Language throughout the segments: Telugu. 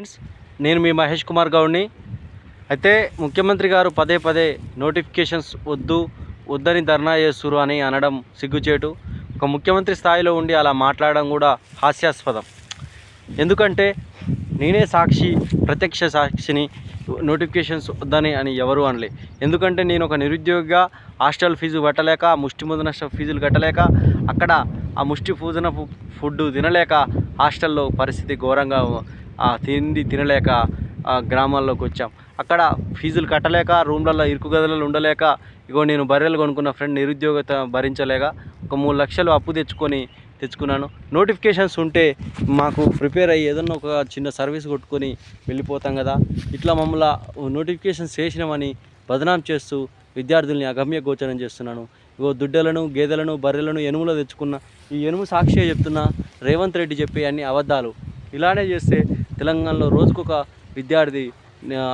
ఫ్రెండ్స్, నేను మీ మహేష్ కుమార్ గౌడ్ని. అయితే ముఖ్యమంత్రి గారు పదే పదే నోటిఫికేషన్స్ వద్దని ధర్నా చేస్తురు అని అనడం సిగ్గుచేటు. ఒక ముఖ్యమంత్రి స్థాయిలో ఉండి అలా మాట్లాడడం కూడా హాస్యాస్పదం. ఎందుకంటే నేనే ప్రత్యక్ష సాక్షిని. నోటిఫికేషన్స్ వద్దని అని ఎవరు అనలే. ఎందుకంటే నేను ఒక నిరుద్యోగిగా హాస్టల్ ఫీజు కట్టలేక, ముష్టి ముదన ఫీజులు కట్టలేక, అక్కడ ఆ ముష్టి పూజన ఫుడ్ తినలేక హాస్టల్లో పరిస్థితి ఘోరంగా తిండి తినలేక గ్రామాల్లోకి వచ్చాం. అక్కడ ఫీజులు కట్టలేక రూమ్లలో ఇరుకు గదులలో ఉండలేక, ఇగో నేను బర్రెలు కొనుక్కున్న ఫ్రెండ్ నిరుద్యోగత భరించలేక ఒక 3 లక్షలు అప్పు తెచ్చుకున్నాను. నోటిఫికేషన్స్ ఉంటే మాకు ప్రిపేర్ అయ్యి ఏదన్నా ఒక చిన్న సర్వీస్ కొట్టుకొని వెళ్ళిపోతాం కదా. ఇట్లా మమ్మల్ని నోటిఫికేషన్స్ చేసినామని బదనాం చేస్తూ విద్యార్థుల్ని అగమ్య గోచరం చేస్తున్నాను. ఇగో దుడ్డలను, గేదెలను, బర్రెలను ఎనుములో తెచ్చుకున్న ఈ ఎనుము సాక్షిగా చెప్తున్నా. రేవంత్ రెడ్డి చెప్పే అన్ని అబద్ధాలు. ఇలానే చేస్తే తెలంగాణలో రోజుకొక విద్యార్థి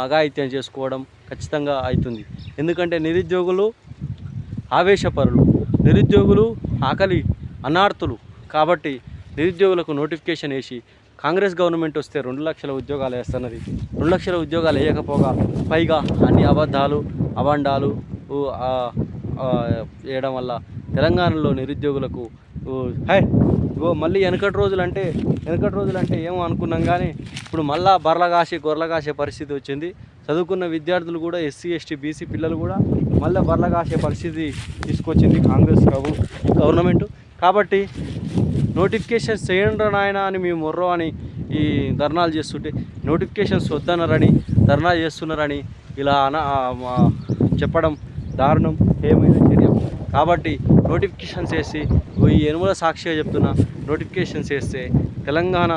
అఘాయిత్యం చేసుకోవడం ఖచ్చితంగా అవుతుంది. ఎందుకంటే నిరుద్యోగులు ఆవేశపరులు, నిరుద్యోగులు ఆకలి అన్నార్తులు. కాబట్టి నిరుద్యోగులకు నోటిఫికేషన్ వేసి కాంగ్రెస్ గవర్నమెంట్ వస్తే 2 లక్షల ఉద్యోగాలు వేస్తున్నది. 2 లక్షల ఉద్యోగాలు వేయకపోగా పైగా అన్ని అబద్ధాలు, అబండాలు వేయడం వల్ల తెలంగాణలో నిరుద్యోగులకు మళ్ళీ వెనకటి రోజులంటే ఏమో అనుకున్నాం, కానీ ఇప్పుడు మళ్ళా గొర్రెల కాసే పరిస్థితి వచ్చింది. చదువుకున్న విద్యార్థులు కూడా ఎస్సీ, ఎస్టీ, బీసీ పిల్లలు కూడా మళ్ళీ బర్రెల కాసే పరిస్థితి తీసుకొచ్చింది కాంగ్రెస్ గవర్నమెంట్. కాబట్టి నోటిఫికేషన్స్ చేయండి నాయన అని మేము మొర్రో అని ఈ ధర్నాలు చేస్తుంటే, నోటిఫికేషన్స్ వద్దన్నారని ధర్నా చేస్తున్నారని ఇలా చెప్పడం దారుణం, ఏమైనా చర్య. కాబట్టి నోటిఫికేషన్స్ వేసి ఈ ఎనుముల సాక్షిగా చెప్తున్నా, నోటిఫికేషన్స్ వేస్తే తెలంగాణ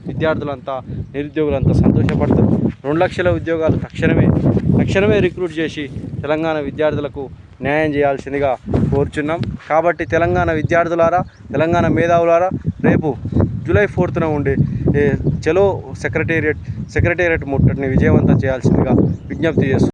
విద్యార్థులంతా, నిరుద్యోగులంతా సంతోషపడతారు. 2 లక్షల ఉద్యోగాలు తక్షణమే రిక్రూట్ చేసి తెలంగాణ విద్యార్థులకు న్యాయం చేయాల్సిందిగా కోరుచున్నాం. కాబట్టి తెలంగాణ విద్యార్థులారా, తెలంగాణ మేధావులారా, రేపు జూలై 4న ఉండే చలో సెక్రటేరియట్ ముట్టడిని విజయవంతం చేయాల్సిందిగా విజ్ఞప్తి చేస్తున్నాం.